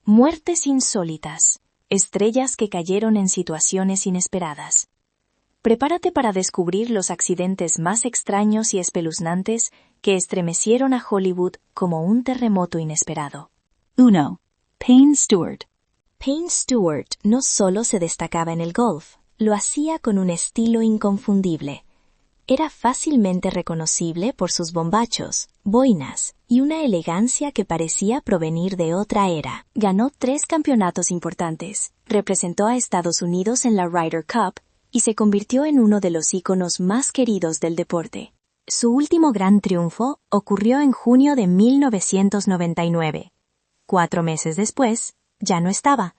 Muertes insólitas. Estrellas que cayeron en situaciones inesperadas. Prepárate para descubrir los accidentes más extraños y espeluznantes que estremecieron a Hollywood como un terremoto inesperado. 1. Payne Stewart. Payne Stewart no solo se destacaba en el golf, lo hacía con un estilo inconfundible. Era fácilmente reconocible por sus bombachos, boinas y una elegancia que parecía provenir de otra era. Ganó 3 campeonatos importantes, representó a Estados Unidos en la Ryder Cup y se convirtió en uno de los íconos más queridos del deporte. Su último gran triunfo ocurrió en junio de 1999. 4 meses después, ya no estaba.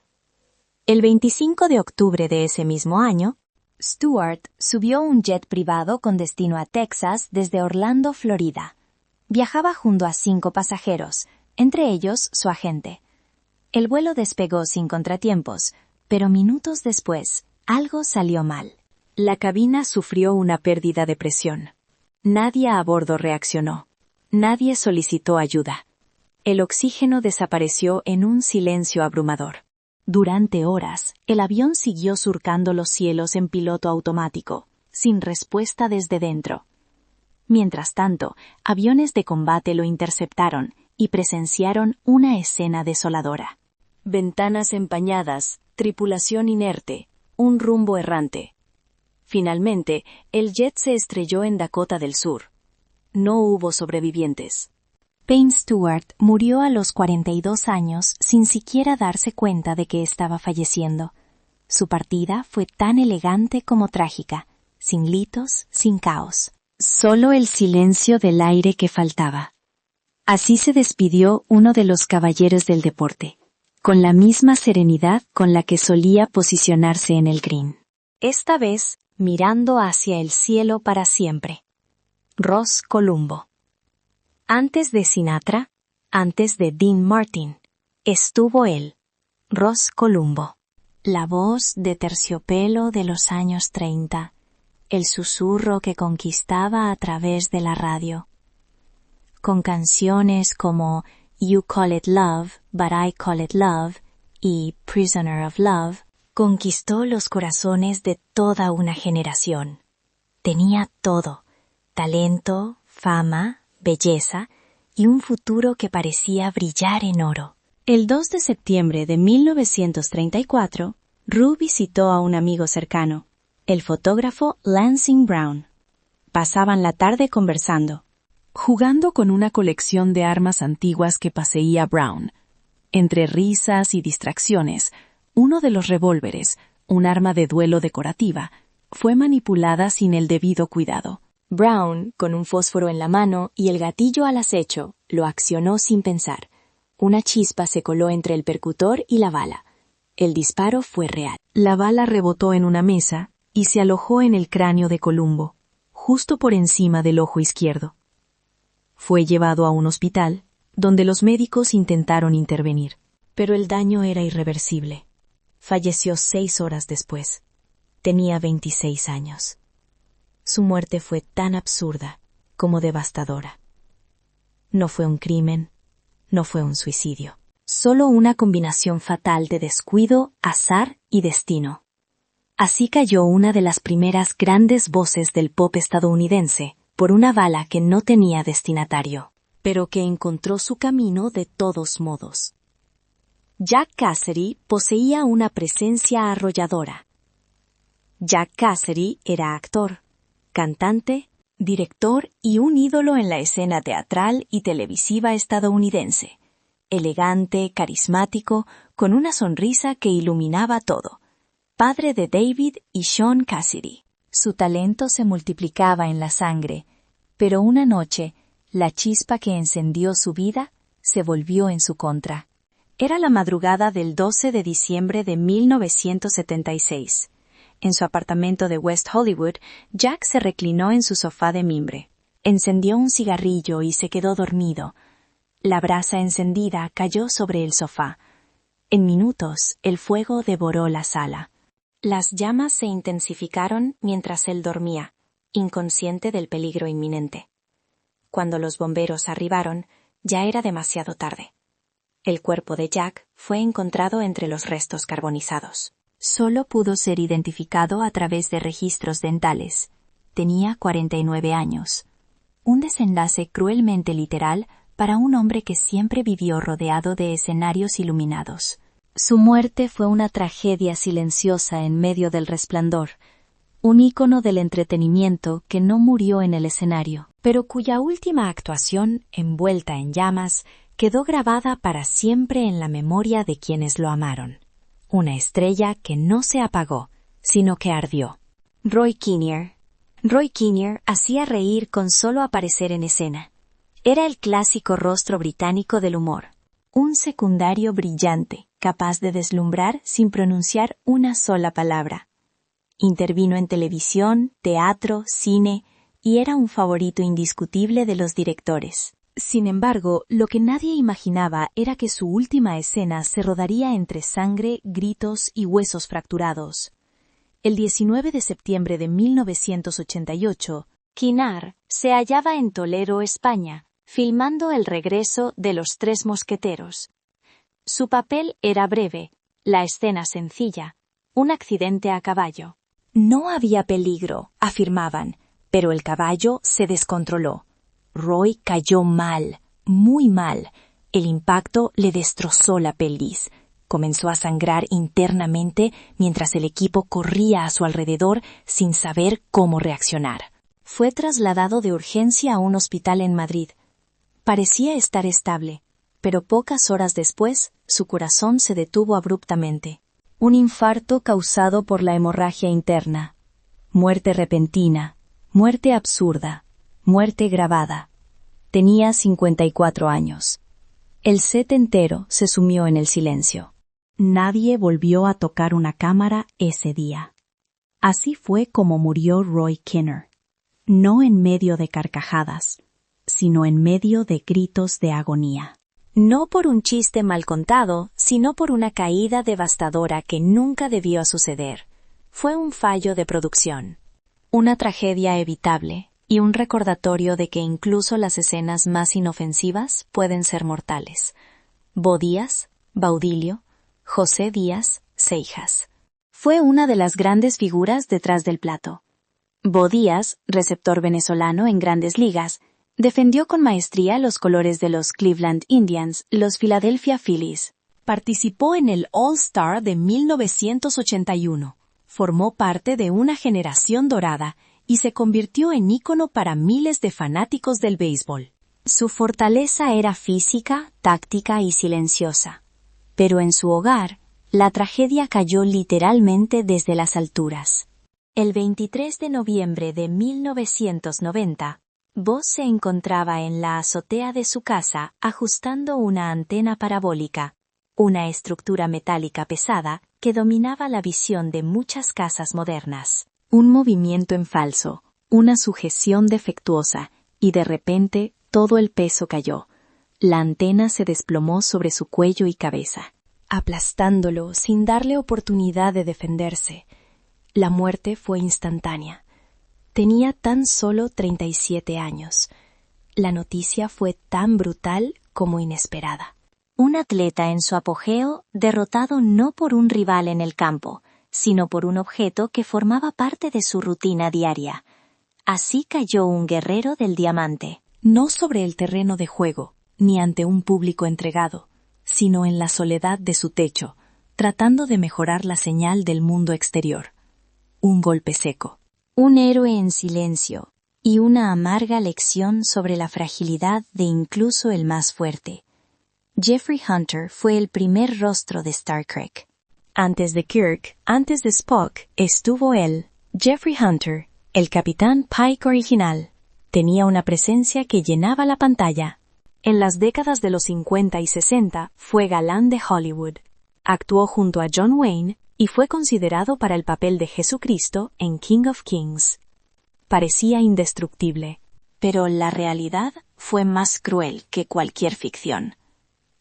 El 25 de octubre de ese mismo año, Stewart subió un jet privado con destino a Texas desde Orlando, Florida. Viajaba junto a 5 pasajeros, entre ellos su agente. El vuelo despegó sin contratiempos, pero minutos después, algo salió mal. La cabina sufrió una pérdida de presión. Nadie a bordo reaccionó. Nadie solicitó ayuda. El oxígeno desapareció en un silencio abrumador. Durante horas, el avión siguió surcando los cielos en piloto automático, sin respuesta desde dentro. Mientras tanto, aviones de combate lo interceptaron y presenciaron una escena desoladora. Ventanas empañadas, tripulación inerte, un rumbo errante. Finalmente, el jet se estrelló en Dakota del Sur. No hubo sobrevivientes. Payne Stewart murió a los 42 años sin siquiera darse cuenta de que estaba falleciendo. Su partida fue tan elegante como trágica, sin gritos, sin caos. Solo el silencio del aire que faltaba. Así se despidió uno de los caballeros del deporte, con la misma serenidad con la que solía posicionarse en el green. Esta vez, mirando hacia el cielo para siempre. Ross Columbo. Antes de Sinatra, antes de Dean Martin, estuvo él, Ross Columbo. La voz de terciopelo de los años 30, el susurro que conquistaba a través de la radio. Con canciones como You Call It Love, But I Call It Love y Prisoner of Love, conquistó los corazones de toda una generación. Tenía todo, talento, fama, belleza y un futuro que parecía brillar en oro. El 2 de septiembre de 1934, Rue visitó a un amigo cercano, el fotógrafo Lansing Brown. Pasaban la tarde conversando, jugando con una colección de armas antiguas que poseía Brown. Entre risas y distracciones, uno de los revólveres, un arma de duelo decorativa, fue manipulada sin el debido cuidado. Brown, con un fósforo en la mano y el gatillo al acecho, lo accionó sin pensar. Una chispa se coló entre el percutor y la bala. El disparo fue real. La bala rebotó en una mesa y se alojó en el cráneo de Columbo, justo por encima del ojo izquierdo. Fue llevado a un hospital, donde los médicos intentaron intervenir, pero el daño era irreversible. Falleció 6 horas después. Tenía 26 años. Su muerte fue tan absurda como devastadora. No fue un crimen, no fue un suicidio. Solo una combinación fatal de descuido, azar y destino. Así cayó una de las primeras grandes voces del pop estadounidense, por una bala que no tenía destinatario, pero que encontró su camino de todos modos. Jack Cassidy poseía una presencia arrolladora. Jack Cassidy era actor, cantante, director y un ídolo en la escena teatral y televisiva estadounidense. Elegante, carismático, con una sonrisa que iluminaba todo. Padre de David y Sean Cassidy. Su talento se multiplicaba en la sangre, pero una noche, la chispa que encendió su vida se volvió en su contra. Era la madrugada del 12 de diciembre de 1976. En su apartamento de West Hollywood, Jack se reclinó en su sofá de mimbre. Encendió un cigarrillo y se quedó dormido. La brasa encendida cayó sobre el sofá. En minutos, el fuego devoró la sala. Las llamas se intensificaron mientras él dormía, inconsciente del peligro inminente. Cuando los bomberos arribaron, ya era demasiado tarde. El cuerpo de Jack fue encontrado entre los restos carbonizados. Solo pudo ser identificado a través de registros dentales. Tenía 49 años. Un desenlace cruelmente literal para un hombre que siempre vivió rodeado de escenarios iluminados. Su muerte fue una tragedia silenciosa en medio del resplandor, un ícono del entretenimiento que no murió en el escenario, pero cuya última actuación, envuelta en llamas, quedó grabada para siempre en la memoria de quienes lo amaron. Una estrella que no se apagó, sino que ardió. Roy Kinnear. Roy Kinnear hacía reír con solo aparecer en escena. Era el clásico rostro británico del humor. Un secundario brillante, capaz de deslumbrar sin pronunciar una sola palabra. Intervino en televisión, teatro, cine, y era un favorito indiscutible de los directores. Sin embargo, lo que nadie imaginaba era que su última escena se rodaría entre sangre, gritos y huesos fracturados. El 19 de septiembre de 1988, Kinnear se hallaba en Toledo, España, filmando el regreso de Los Tres Mosqueteros. Su papel era breve, la escena sencilla, un accidente a caballo. No había peligro, afirmaban, pero el caballo se descontroló. Roy cayó mal, muy mal. El impacto le destrozó la pelvis. Comenzó a sangrar internamente mientras el equipo corría a su alrededor sin saber cómo reaccionar. Fue trasladado de urgencia a un hospital en Madrid. Parecía estar estable, pero pocas horas después su corazón se detuvo abruptamente. Un infarto causado por la hemorragia interna. Muerte repentina, muerte absurda, muerte grabada. Tenía 54 años. El set entero se sumió en el silencio. Nadie volvió a tocar una cámara ese día. Así fue como murió Roy Kinnear. No en medio de carcajadas, sino en medio de gritos de agonía. No por un chiste mal contado, sino por una caída devastadora que nunca debió suceder. Fue un fallo de producción. Una tragedia evitable y un recordatorio de que incluso las escenas más inofensivas pueden ser mortales. Bo Díaz, Baudilio, José Díaz, Seijas. Fue una de las grandes figuras detrás del plato. Bo Díaz, receptor venezolano en Grandes Ligas, defendió con maestría los colores de los Cleveland Indians, los Philadelphia Phillies. Participó en el All-Star de 1981. Formó parte de una generación dorada y se convirtió en ícono para miles de fanáticos del béisbol. Su fortaleza era física, táctica y silenciosa. Pero en su hogar, la tragedia cayó literalmente desde las alturas. El 23 de noviembre de 1990, Bo se encontraba en la azotea de su casa ajustando una antena parabólica, una estructura metálica pesada que dominaba la visión de muchas casas modernas. Un movimiento en falso, una sujeción defectuosa, y de repente todo el peso cayó. La antena se desplomó sobre su cuello y cabeza, aplastándolo sin darle oportunidad de defenderse. La muerte fue instantánea. Tenía tan solo 37 años. La noticia fue tan brutal como inesperada. Un atleta en su apogeo, derrotado no por un rival en el campo, sino por un objeto que formaba parte de su rutina diaria. Así cayó un guerrero del diamante, no sobre el terreno de juego, ni ante un público entregado, sino en la soledad de su techo, tratando de mejorar la señal del mundo exterior. Un golpe seco. Un héroe en silencio, y una amarga lección sobre la fragilidad de incluso el más fuerte. Jeffrey Hunter fue el primer rostro de Star Trek. Antes de Kirk, antes de Spock, estuvo él, Jeffrey Hunter, el capitán Pike original. Tenía una presencia que llenaba la pantalla. En las décadas de los 50 y 60 fue galán de Hollywood. Actuó junto a John Wayne y fue considerado para el papel de Jesucristo en King of Kings. Parecía indestructible, pero la realidad fue más cruel que cualquier ficción.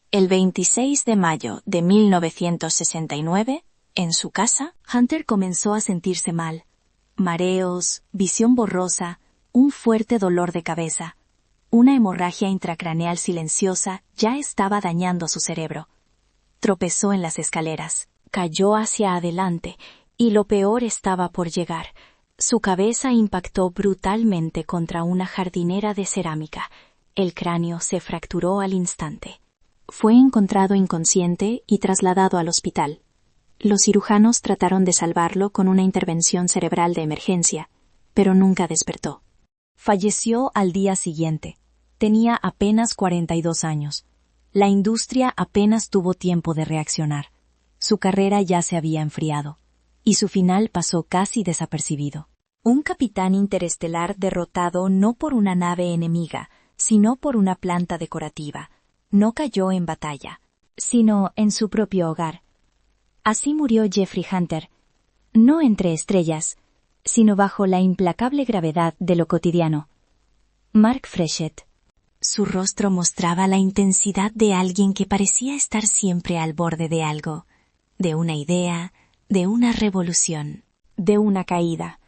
El 26 de mayo de 1969, en su casa, Hunter comenzó a sentirse mal. Mareos, visión borrosa, un fuerte dolor de cabeza. Una hemorragia intracraneal silenciosa ya estaba dañando su cerebro. Tropezó en las escaleras, cayó hacia adelante, y lo peor estaba por llegar. Su cabeza impactó brutalmente contra una jardinera de cerámica. El cráneo se fracturó al instante. Fue encontrado inconsciente y trasladado al hospital. Los cirujanos trataron de salvarlo con una intervención cerebral de emergencia, pero nunca despertó. Falleció al día siguiente. Tenía apenas 42 años. La industria apenas tuvo tiempo de reaccionar. Su carrera ya se había enfriado, y su final pasó casi desapercibido. Un capitán interestelar derrotado no por una nave enemiga, sino por una planta decorativa, no cayó en batalla, sino en su propio hogar. Así murió Jeffrey Hunter, no entre estrellas, sino bajo la implacable gravedad de lo cotidiano. Mark Freshet. Su rostro mostraba la intensidad de alguien que parecía estar siempre al borde de algo, de una idea, de una revolución, de una caída.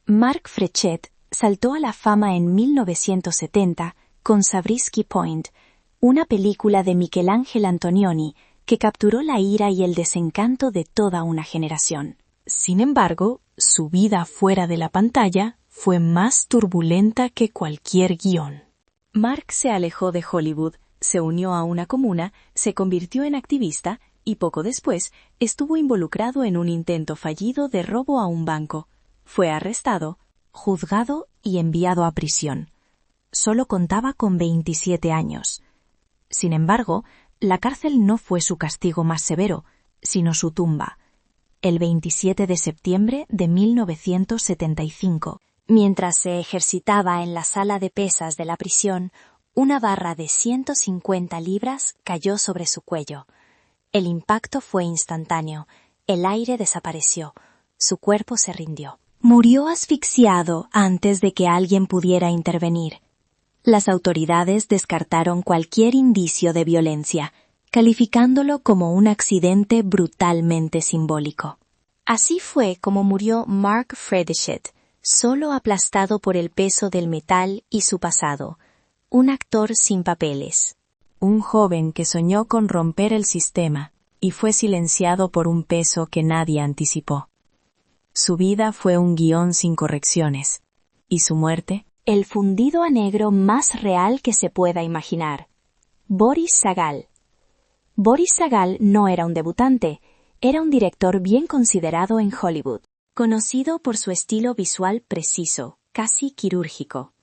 Mark Freshet saltó a la fama en 1970 con Zabriskie Point, una película de Michelangelo Antonioni que capturó la ira y el desencanto de toda una generación. Sin embargo, su vida fuera de la pantalla fue más turbulenta que cualquier guión. Mark se alejó de Hollywood, se unió a una comuna, se convirtió en activista y poco después estuvo involucrado en un intento fallido de robo a un banco. Fue arrestado, juzgado y enviado a prisión. Solo contaba con 27 años. Sin embargo, la cárcel no fue su castigo más severo, sino su tumba. El 27 de septiembre de 1975, mientras se ejercitaba en la sala de pesas de la prisión, una barra de 150 libras cayó sobre su cuello. El impacto fue instantáneo, el aire desapareció, su cuerpo se rindió. Murió asfixiado antes de que alguien pudiera intervenir. Las autoridades descartaron cualquier indicio de violencia, calificándolo como un accidente brutalmente simbólico. Así fue como murió Mark Freshet, solo aplastado por el peso del metal y su pasado, un actor sin papeles. Un joven que soñó con romper el sistema y fue silenciado por un peso que nadie anticipó. Su vida fue un guión sin correcciones, y su muerte, el fundido a negro más real que se pueda imaginar. Boris Sagal. Boris Sagal no era un debutante, era un director bien considerado en Hollywood, conocido por su estilo visual preciso, casi quirúrgico.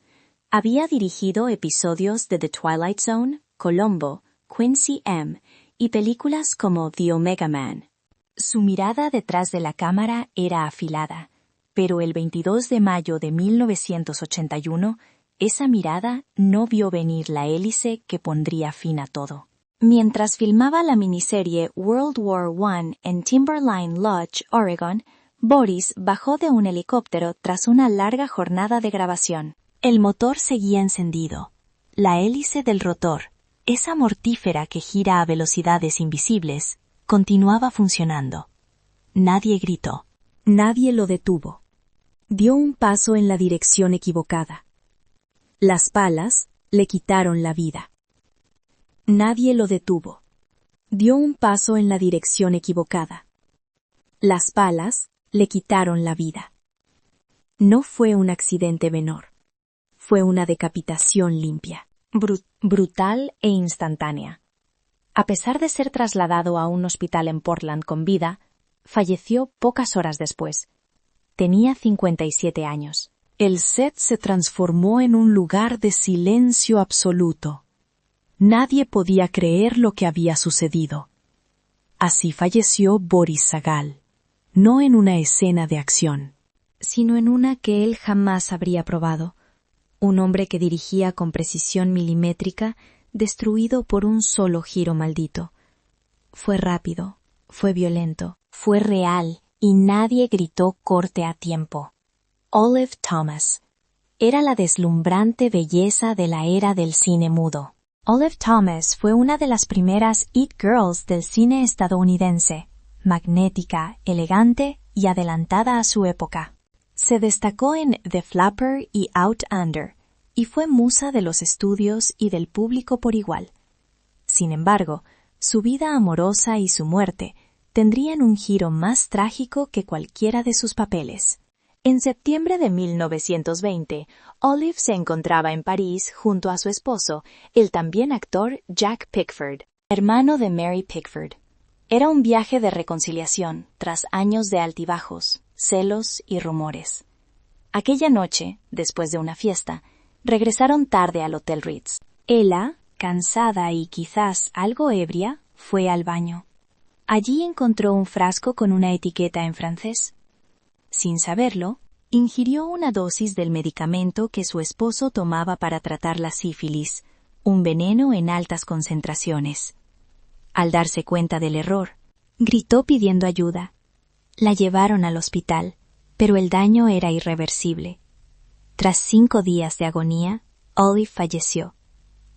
Había dirigido episodios de The Twilight Zone, Columbo, Quincy M. y películas como The Omega Man. Su mirada detrás de la cámara era afilada, pero el 22 de mayo de 1981, esa mirada no vio venir la hélice que pondría fin a todo. Mientras filmaba la miniserie World War I en Timberline Lodge, Oregon, Boris bajó de un helicóptero tras una larga jornada de grabación. El motor seguía encendido. La hélice del rotor, esa mortífera que gira a velocidades invisibles, continuaba funcionando. Nadie gritó. Nadie lo detuvo. Dio un paso en la dirección equivocada. Las palas le quitaron la vida. Nadie lo detuvo. Dio un paso en la dirección equivocada. Las palas le quitaron la vida. No fue un accidente menor. Fue una decapitación limpia, brutal e instantánea. A pesar de ser trasladado a un hospital en Portland con vida, falleció pocas horas después. Tenía 57 años. El set se transformó en un lugar de silencio absoluto. Nadie podía creer lo que había sucedido. Así falleció Boris Sagal, no en una escena de acción, sino en una que él jamás habría probado. Un hombre que dirigía con precisión milimétrica, destruido por un solo giro maldito. Fue rápido, fue violento, fue real, y nadie gritó corte a tiempo. Olive Thomas. Era la deslumbrante belleza de la era del cine mudo. Olive Thomas fue una de las primeras It Girls del cine estadounidense, magnética, elegante y adelantada a su época. Se destacó en The Flapper y Out Under, y fue musa de los estudios y del público por igual. Sin embargo, su vida amorosa y su muerte tendrían un giro más trágico que cualquiera de sus papeles. En septiembre de 1920, Olive se encontraba en París junto a su esposo, el también actor Jack Pickford, hermano de Mary Pickford. Era un viaje de reconciliación tras años de altibajos, celos y rumores. Aquella noche, después de una fiesta, regresaron tarde al Hotel Ritz. Ella, cansada y quizás algo ebria, fue al baño. Allí encontró un frasco con una etiqueta en francés. Sin saberlo, ingirió una dosis del medicamento que su esposo tomaba para tratar la sífilis, un veneno en altas concentraciones. Al darse cuenta del error, gritó pidiendo ayuda. La llevaron al hospital, pero el daño era irreversible. Tras 5 días de agonía, Olive falleció.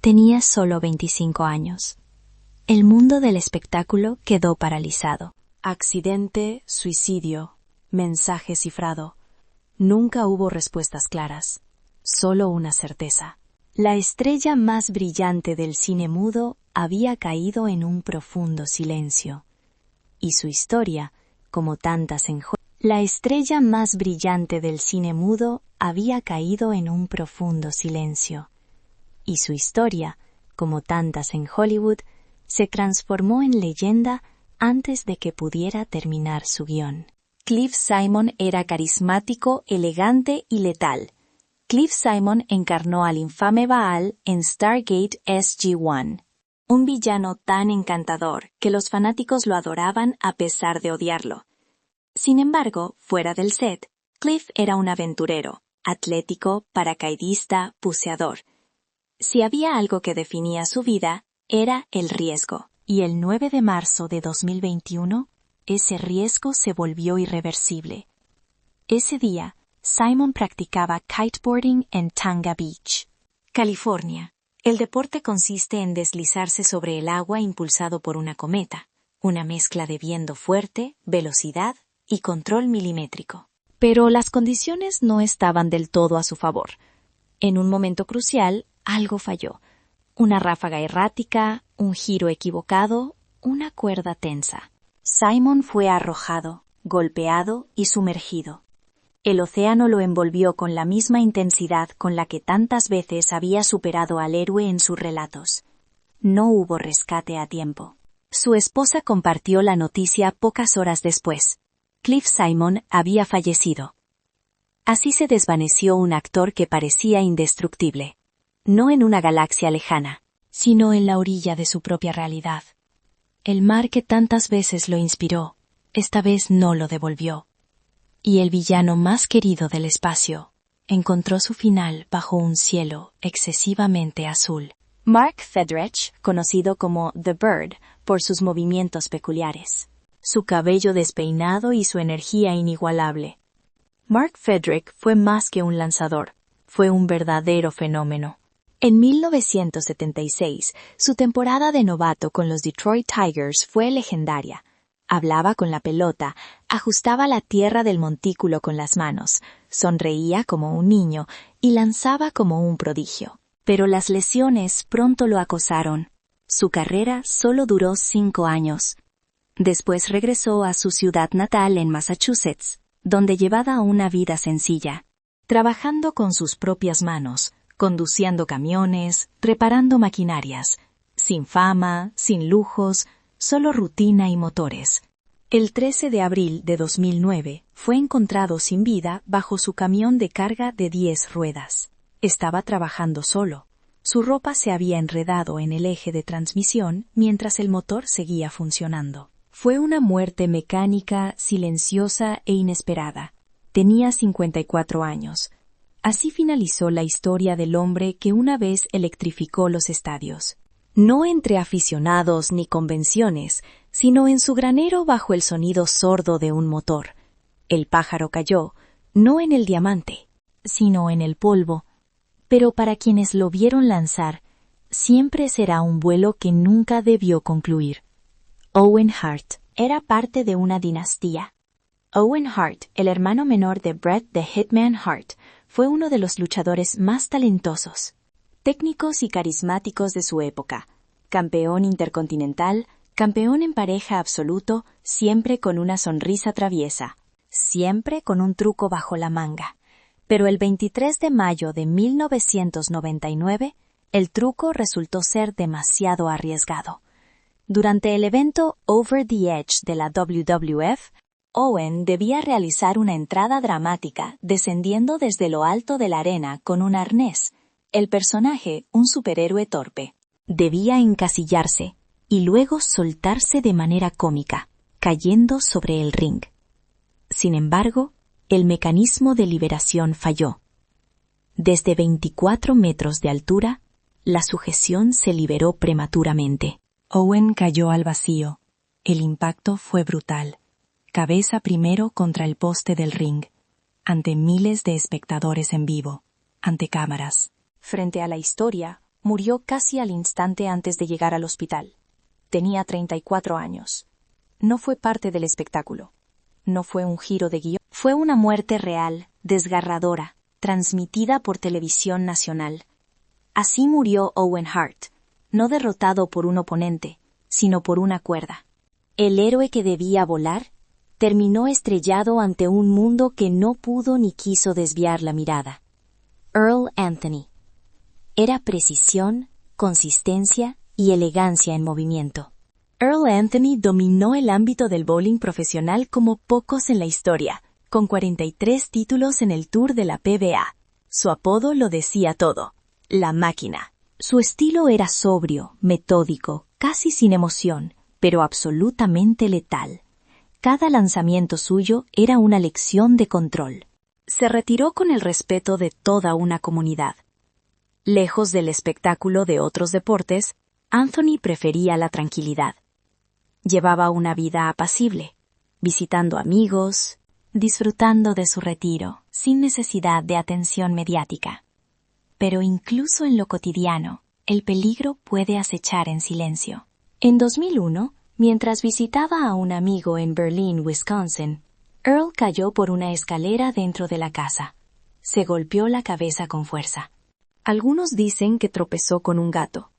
Tenía solo 25 años. El mundo del espectáculo quedó paralizado. Accidente, suicidio, mensaje cifrado. Nunca hubo respuestas claras, solo una certeza. La estrella más brillante del cine mudo había caído en un profundo silencio. Y su historia, como tantas en Hollywood, la estrella más brillante del cine mudo había caído en un profundo silencio. Y su historia, como tantas en Hollywood, se transformó en leyenda antes de que pudiera terminar su guión. Cliff Simon era carismático, elegante y letal. Cliff Simon encarnó al infame Baal en Stargate SG-1, un villano tan encantador que los fanáticos lo adoraban a pesar de odiarlo. Sin embargo, fuera del set, Cliff era un aventurero, atlético, paracaidista, buceador. Si había algo que definía su vida, era el riesgo. Y el 9 de marzo de 2021, ese riesgo se volvió irreversible. Ese día, Simon practicaba kiteboarding en Tanga Beach, California. El deporte consiste en deslizarse sobre el agua impulsado por una cometa, una mezcla de viento fuerte, velocidad y control milimétrico. Pero las condiciones no estaban del todo a su favor. En un momento crucial, algo falló. Una ráfaga errática, un giro equivocado, una cuerda tensa. Simon fue arrojado, golpeado y sumergido. El océano lo envolvió con la misma intensidad con la que tantas veces había superado al héroe en sus relatos. No hubo rescate a tiempo. Su esposa compartió la noticia pocas horas después. Cliff Simon había fallecido. Así se desvaneció un actor que parecía indestructible. No en una galaxia lejana, sino en la orilla de su propia realidad. El mar que tantas veces lo inspiró, esta vez no lo devolvió. Y el villano más querido del espacio encontró su final bajo un cielo excesivamente azul. Mark Fedrich, conocido como The Bird por sus movimientos peculiares, su cabello despeinado y su energía inigualable. Mark Fedrich fue más que un lanzador, fue un verdadero fenómeno. En 1976, su temporada de novato con los Detroit Tigers fue legendaria. Hablaba con la pelota, ajustaba la tierra del montículo con las manos, sonreía como un niño y lanzaba como un prodigio. Pero las lesiones pronto lo acosaron. Su carrera solo duró 5 años. Después regresó a su ciudad natal en Massachusetts, donde llevaba una vida sencilla, trabajando con sus propias manos, conduciendo camiones, reparando maquinarias, sin fama, sin lujos, solo rutina y motores. El 13 de abril de 2009 fue encontrado sin vida bajo su camión de carga de 10 ruedas. Estaba trabajando solo. Su ropa se había enredado en el eje de transmisión mientras el motor seguía funcionando. Fue una muerte mecánica, silenciosa e inesperada. Tenía 54 años. Así finalizó la historia del hombre que una vez electrificó los estadios. No entre aficionados ni convenciones, sino en su granero bajo el sonido sordo de un motor. El pájaro cayó, no en el diamante, sino en el polvo. Pero para quienes lo vieron lanzar, siempre será un vuelo que nunca debió concluir. Owen Hart era parte de una dinastía. Owen Hart, el hermano menor de Bret the Hitman Hart, Fue uno de los luchadores más talentosos, técnicos y carismáticos de su época. Campeón intercontinental, campeón en pareja absoluto, siempre con una sonrisa traviesa, siempre con un truco bajo la manga. Pero el 23 de mayo de 1999, el truco resultó ser demasiado arriesgado. Durante el evento Over the Edge de la WWF, Owen debía realizar una entrada dramática descendiendo desde lo alto de la arena con un arnés. El personaje, un superhéroe torpe, debía encasillarse y luego soltarse de manera cómica, cayendo sobre el ring. Sin embargo, el mecanismo de liberación falló. Desde 24 metros de altura, la sujeción se liberó prematuramente. Owen cayó al vacío. El impacto fue brutal. Cabeza primero contra el poste del ring, ante miles de espectadores en vivo, ante cámaras. Frente a la historia, murió casi al instante antes de llegar al hospital. Tenía 34 años. No fue parte del espectáculo. No fue un giro de guión. Fue una muerte real, desgarradora, transmitida por televisión nacional. Así murió Owen Hart, no derrotado por un oponente, sino por una cuerda. El héroe que debía volar terminó estrellado ante un mundo que no pudo ni quiso desviar la mirada. Earl Anthony. Era precisión, consistencia y elegancia en movimiento. Earl Anthony dominó el ámbito del bowling profesional como pocos en la historia, con 43 títulos en el Tour de la PBA. Su apodo lo decía todo: la máquina. Su estilo era sobrio, metódico, casi sin emoción, pero absolutamente letal. Cada lanzamiento suyo era una lección de control. Se retiró con el respeto de toda una comunidad. Lejos del espectáculo de otros deportes, Anthony prefería la tranquilidad. Llevaba una vida apacible, visitando amigos, disfrutando de su retiro, sin necesidad de atención mediática. Pero incluso en lo cotidiano, el peligro puede acechar en silencio. En 2001, mientras visitaba a un amigo en Berlín, Wisconsin, Earl cayó por una escalera dentro de la casa. Se golpeó la cabeza con fuerza. Algunos dicen que tropezó con un gato,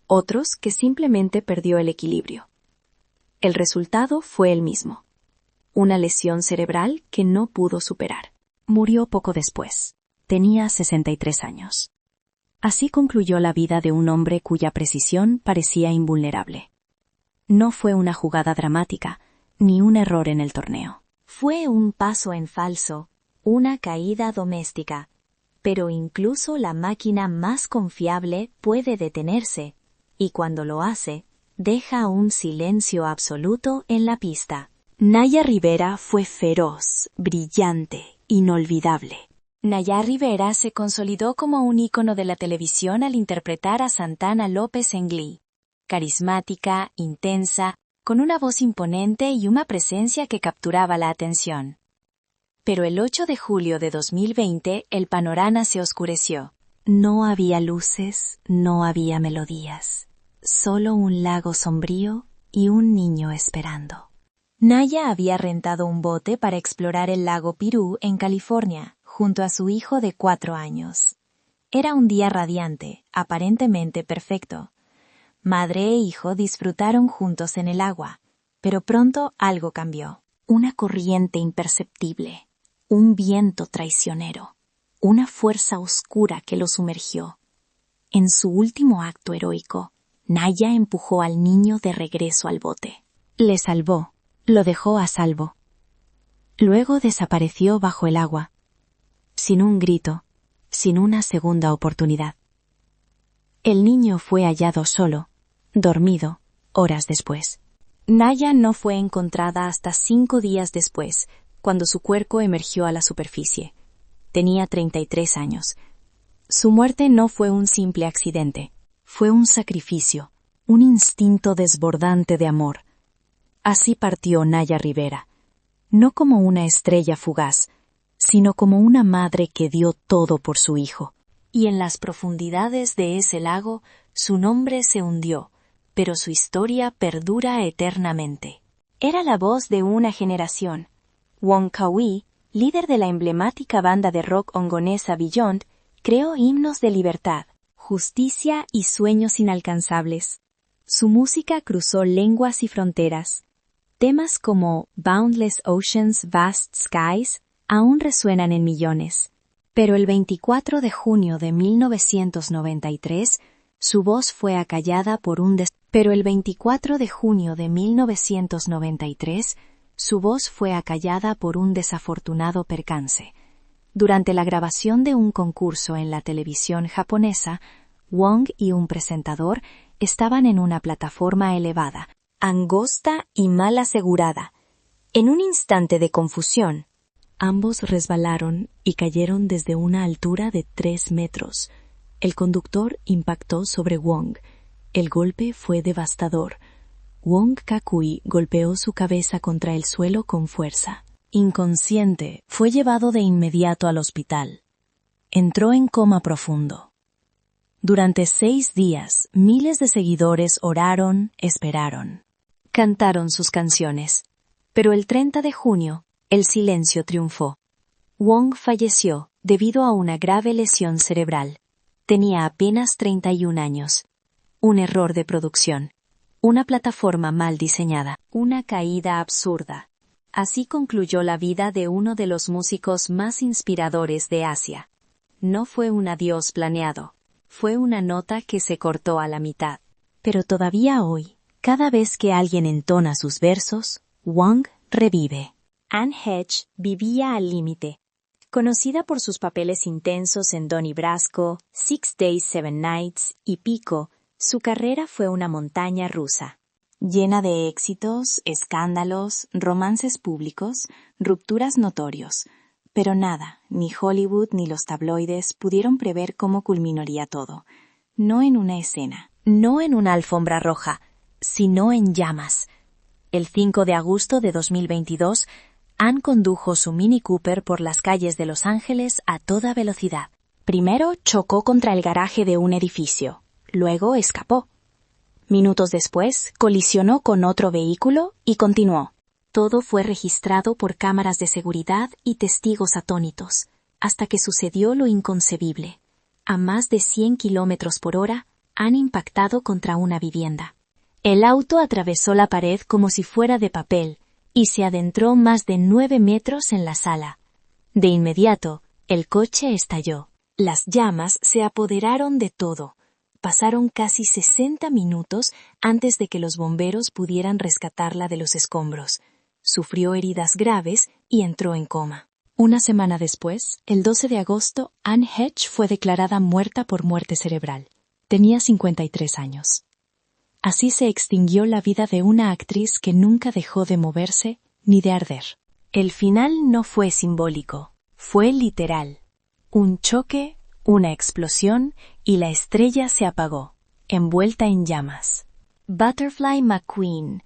otros que simplemente perdió el equilibrio. El resultado fue el mismo: una lesión cerebral que no pudo superar. Murió poco después. Tenía 63 años. Así concluyó la vida de un hombre cuya precisión parecía invulnerable. No fue una jugada dramática, ni un error en el torneo. Fue un paso en falso, una caída doméstica. Pero incluso la máquina más confiable puede detenerse, y cuando lo hace, deja un silencio absoluto en la pista. Naya Rivera fue feroz, brillante, inolvidable. Naya Rivera se consolidó como un ícono de la televisión al interpretar a Santana López en Glee. Carismática, intensa, con una voz imponente y una presencia que capturaba la atención. Pero el 8 de julio de 2020 el panorama se oscureció. No había luces, no había melodías. Solo un lago sombrío y un niño esperando. Naya había rentado un bote para explorar el lago Pirú en California, junto a su hijo de 4 años. Era un día radiante, aparentemente perfecto. Madre e hijo disfrutaron juntos en el agua, pero pronto algo cambió. Una corriente imperceptible, un viento traicionero, una fuerza oscura que lo sumergió. En su último acto heroico, Naya empujó al niño de regreso al bote. Le salvó, lo dejó a salvo. Luego desapareció bajo el agua, sin un grito, sin una segunda oportunidad. El niño fue hallado solo, dormido, horas después. Naya no fue encontrada hasta 5 días después, cuando su cuerpo emergió a la superficie. Tenía 33 años. Su muerte no fue un simple accidente. Fue un sacrificio, un instinto desbordante de amor. Así partió Naya Rivera, no como una estrella fugaz, sino como una madre que dio todo por su hijo. Y en las profundidades de ese lago, su nombre se hundió, pero su historia perdura eternamente. Era la voz de una generación. Wong Kar-wai, líder de la emblemática banda de rock hongkonesa Beyond, creó himnos de libertad, justicia y sueños inalcanzables. Su música cruzó lenguas y fronteras. Temas como Boundless Oceans, Vast Skies aún resuenan en millones. Pero el 24 de junio de 1993, su voz fue acallada por un desafortunado percance. Durante la grabación de un concurso en la televisión japonesa, Wong y un presentador estaban en una plataforma elevada, angosta y mal asegurada. En un instante de confusión, ambos resbalaron y cayeron desde una altura de 3 metros. El conductor impactó sobre Wong. El golpe fue devastador. Wong Kak-uy golpeó su cabeza contra el suelo con fuerza. Inconsciente, fue llevado de inmediato al hospital. Entró en coma profundo. Durante 6 días, miles de seguidores oraron, esperaron. Cantaron sus canciones. Pero el 30 de junio, el silencio triunfó. Wong falleció debido a una grave lesión cerebral. Tenía apenas 31 años. Un error de producción. Una plataforma mal diseñada. Una caída absurda. Así concluyó la vida de uno de los músicos más inspiradores de Asia. No fue un adiós planeado. Fue una nota que se cortó a la mitad. Pero todavía hoy, cada vez que alguien entona sus versos, Wong revive. Anne Hedge vivía al límite. Conocida por sus papeles intensos en Donnie Brasco, 6 Days, 7 Nights y Pico, su carrera fue una montaña rusa. Llena de éxitos, escándalos, romances públicos, rupturas notorios. Pero nada, ni Hollywood ni los tabloides pudieron prever cómo culminaría todo. No en una escena, no en una alfombra roja, sino en llamas. El 5 de agosto de 2022, Anne condujo su Mini Cooper por las calles de Los Ángeles a toda velocidad. Primero chocó contra el garaje de un edificio, luego escapó. Minutos después, colisionó con otro vehículo y continuó. Todo fue registrado por cámaras de seguridad y testigos atónitos, hasta que sucedió lo inconcebible. A más de 100 kilómetros por hora, han impactado contra una vivienda. El auto atravesó la pared como si fuera de papel y se adentró más de 9 metros en la sala. De inmediato, el coche estalló. Las llamas se apoderaron de todo. Pasaron casi 60 minutos antes de que los bomberos pudieran rescatarla de los escombros. Sufrió heridas graves y entró en coma. Una semana después, el 12 de agosto, Anne Hedge fue declarada muerta por muerte cerebral. Tenía 53 años. Así se extinguió la vida de una actriz que nunca dejó de moverse ni de arder. El final no fue simbólico, fue literal. Un choque, una explosión y la estrella se apagó, envuelta en llamas. Butterfly McQueen.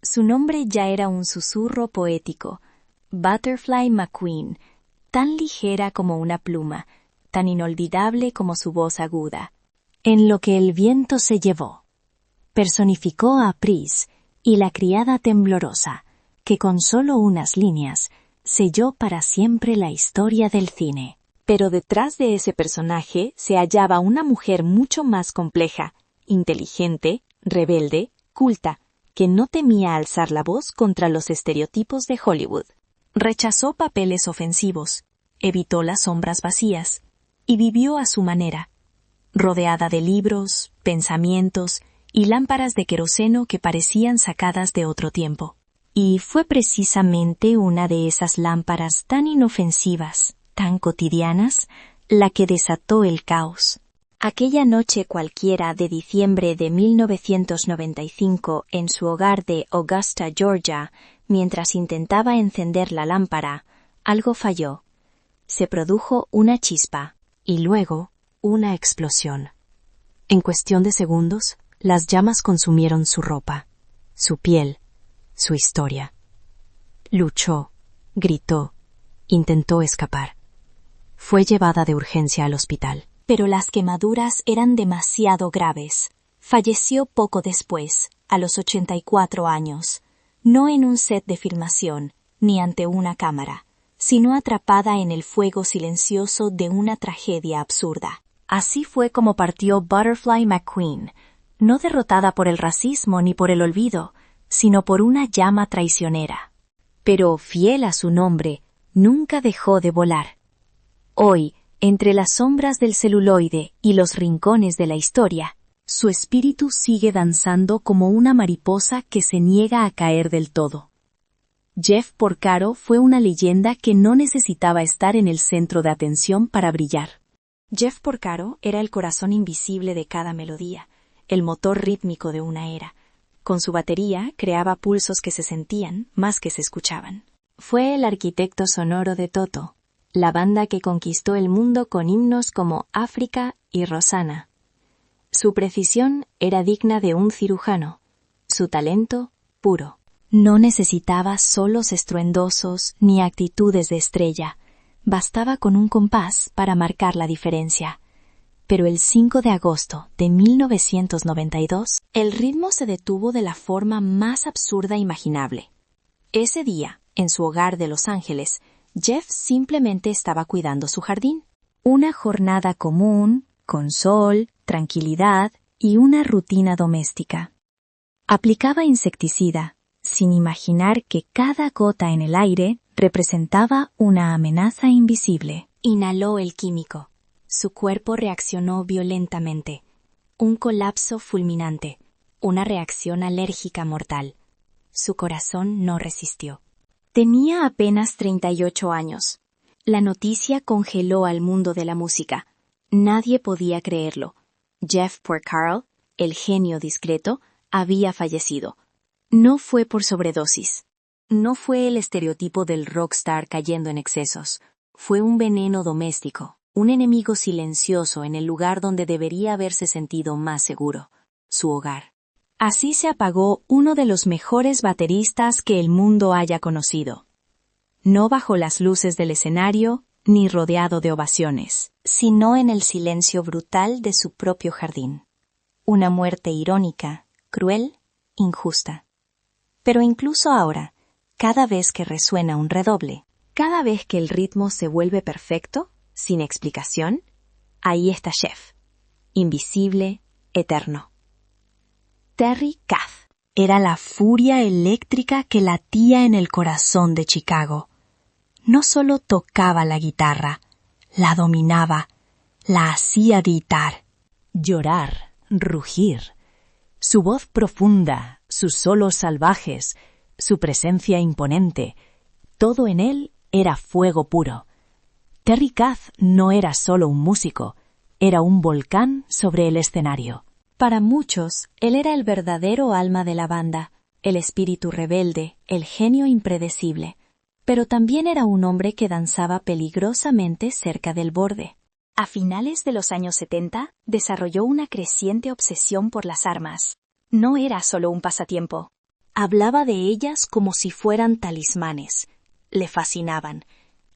Su nombre ya era un susurro poético. Butterfly McQueen, tan ligera como una pluma, tan inolvidable como su voz aguda. En lo que el viento se llevó. Personificó a Pris y la criada temblorosa, que con solo unas líneas selló para siempre la historia del cine. Pero detrás de ese personaje se hallaba una mujer mucho más compleja, inteligente, rebelde, culta, que no temía alzar la voz contra los estereotipos de Hollywood. Rechazó papeles ofensivos, evitó las sombras vacías y vivió a su manera, rodeada de libros, pensamientos y lámparas de queroseno que parecían sacadas de otro tiempo. Y fue precisamente una de esas lámparas tan inofensivas, tan cotidianas, la que desató el caos. Aquella noche cualquiera de diciembre de 1995 en su hogar de Augusta, Georgia, mientras intentaba encender la lámpara, algo falló. Se produjo una chispa y luego una explosión. En cuestión de segundos, las llamas consumieron su ropa, su piel, su historia. Luchó, gritó, intentó escapar. Fue llevada de urgencia al hospital. Pero las quemaduras eran demasiado graves. Falleció poco después, a los 84 años, no en un set de filmación, ni ante una cámara, sino atrapada en el fuego silencioso de una tragedia absurda. Así fue como partió Butterfly McQueen, no derrotada por el racismo ni por el olvido, sino por una llama traicionera. Pero, fiel a su nombre, nunca dejó de volar. Hoy, entre las sombras del celuloide y los rincones de la historia, su espíritu sigue danzando como una mariposa que se niega a caer del todo. Jeff Porcaro fue una leyenda que no necesitaba estar en el centro de atención para brillar. Jeff Porcaro era el corazón invisible de cada melodía, el motor rítmico de una era. Con su batería creaba pulsos que se sentían más que se escuchaban. Fue el arquitecto sonoro de Toto, la banda que conquistó el mundo con himnos como África y Rosanna. Su precisión era digna de un cirujano, su talento puro. No necesitaba solos estruendosos ni actitudes de estrella, bastaba con un compás para marcar la diferencia. Pero el 5 de agosto de 1992, el ritmo se detuvo de la forma más absurda imaginable. Ese día, en su hogar de Los Ángeles, Jeff simplemente estaba cuidando su jardín. Una jornada común, con sol, tranquilidad y una rutina doméstica. Aplicaba insecticida, sin imaginar que cada gota en el aire representaba una amenaza invisible. Inhaló el químico. Su cuerpo reaccionó violentamente. Un colapso fulminante, una reacción alérgica mortal. Su corazón no resistió. Tenía apenas 38 años. La noticia congeló al mundo de la música. Nadie podía creerlo. Jeff Porcaro, el genio discreto, había fallecido. No fue por sobredosis. No fue el estereotipo del rockstar cayendo en excesos. Fue un veneno doméstico, un enemigo silencioso en el lugar donde debería haberse sentido más seguro, su hogar. Así se apagó uno de los mejores bateristas que el mundo haya conocido. No bajo las luces del escenario, ni rodeado de ovaciones, sino en el silencio brutal de su propio jardín. Una muerte irónica, cruel, injusta. Pero incluso ahora, cada vez que resuena un redoble, cada vez que el ritmo se vuelve perfecto, sin explicación, ahí está Jeff, invisible, eterno. Terry Kath era la furia eléctrica que latía en el corazón de Chicago. No solo tocaba la guitarra, la dominaba, la hacía gritar, llorar, rugir. Su voz profunda, sus solos salvajes, su presencia imponente, todo en él era fuego puro. Terry Kath no era solo un músico, era un volcán sobre el escenario. Para muchos, él era el verdadero alma de la banda, el espíritu rebelde, el genio impredecible. Pero también era un hombre que danzaba peligrosamente cerca del borde. A finales de los años 70, desarrolló una creciente obsesión por las armas. No era solo un pasatiempo. Hablaba de ellas como si fueran talismanes. Le fascinaban.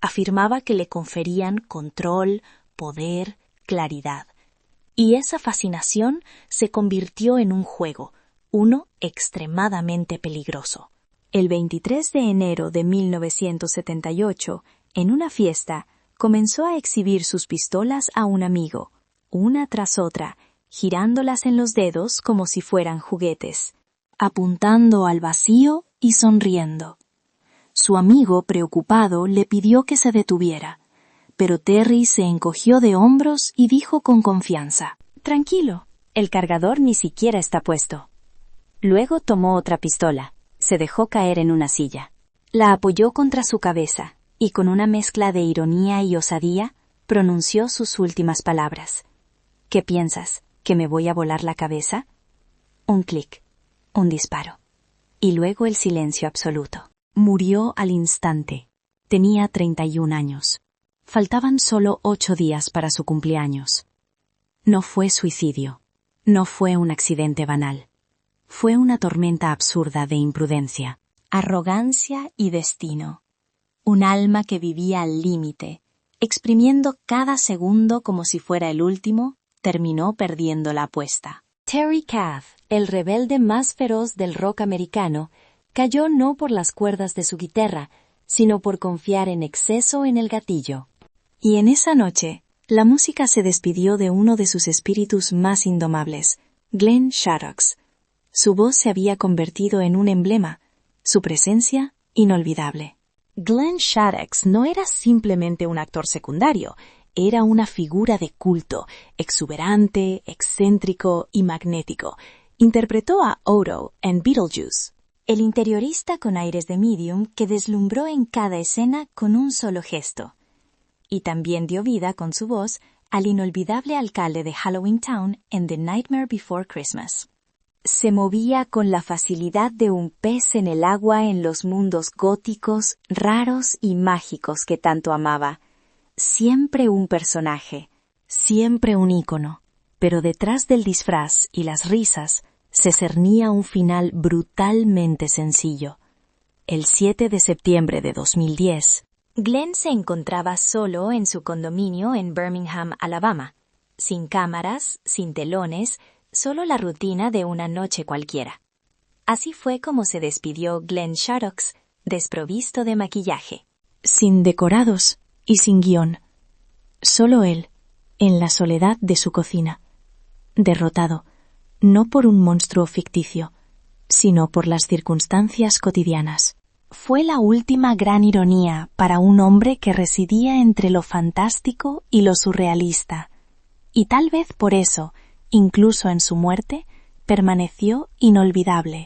Afirmaba que le conferían control, poder, claridad. Y esa fascinación se convirtió en un juego, uno extremadamente peligroso. El 23 de enero de 1978, en una fiesta, comenzó a exhibir sus pistolas a un amigo, una tras otra, girándolas en los dedos como si fueran juguetes, apuntando al vacío y sonriendo. Su amigo, preocupado, le pidió que se detuviera, pero Terry se encogió de hombros y dijo con confianza: «Tranquilo, el cargador ni siquiera está puesto». Luego tomó otra pistola. Se dejó caer en una silla. La apoyó contra su cabeza y con una mezcla de ironía y osadía pronunció sus últimas palabras. «¿Qué piensas? ¿Que me voy a volar la cabeza?» Un clic, un disparo. Y luego el silencio absoluto. Murió al instante. Tenía 31 años. Faltaban solo 8 días para su cumpleaños. No fue suicidio. No fue un accidente banal. Fue una tormenta absurda de imprudencia, arrogancia y destino. Un alma que vivía al límite, exprimiendo cada segundo como si fuera el último, terminó perdiendo la apuesta. Terry Kath, el rebelde más feroz del rock americano, cayó no por las cuerdas de su guitarra, sino por confiar en exceso en el gatillo. Y en esa noche, la música se despidió de uno de sus espíritus más indomables, Glenn Shaddox. Su voz se había convertido en un emblema, su presencia inolvidable. Glenn Shaddox no era simplemente un actor secundario, era una figura de culto, exuberante, excéntrico y magnético. Interpretó a Odo en Beetlejuice, el interiorista con aires de medium que deslumbró en cada escena con un solo gesto. Y también dio vida con su voz al inolvidable alcalde de Halloween Town en The Nightmare Before Christmas. Se movía con la facilidad de un pez en el agua en los mundos góticos, raros y mágicos que tanto amaba. Siempre un personaje, siempre un ícono, pero detrás del disfraz y las risas se cernía un final brutalmente sencillo. El 7 de septiembre de 2010, Glenn se encontraba solo en su condominio en Birmingham, Alabama, sin cámaras, sin telones, solo la rutina de una noche cualquiera. Así fue como se despidió Glenn Shaddox, desprovisto de maquillaje. Sin decorados y sin guión. Solo él, en la soledad de su cocina. Derrotado, no por un monstruo ficticio, sino por las circunstancias cotidianas. Fue la última gran ironía para un hombre que residía entre lo fantástico y lo surrealista, y tal vez por eso, incluso en su muerte, permaneció inolvidable.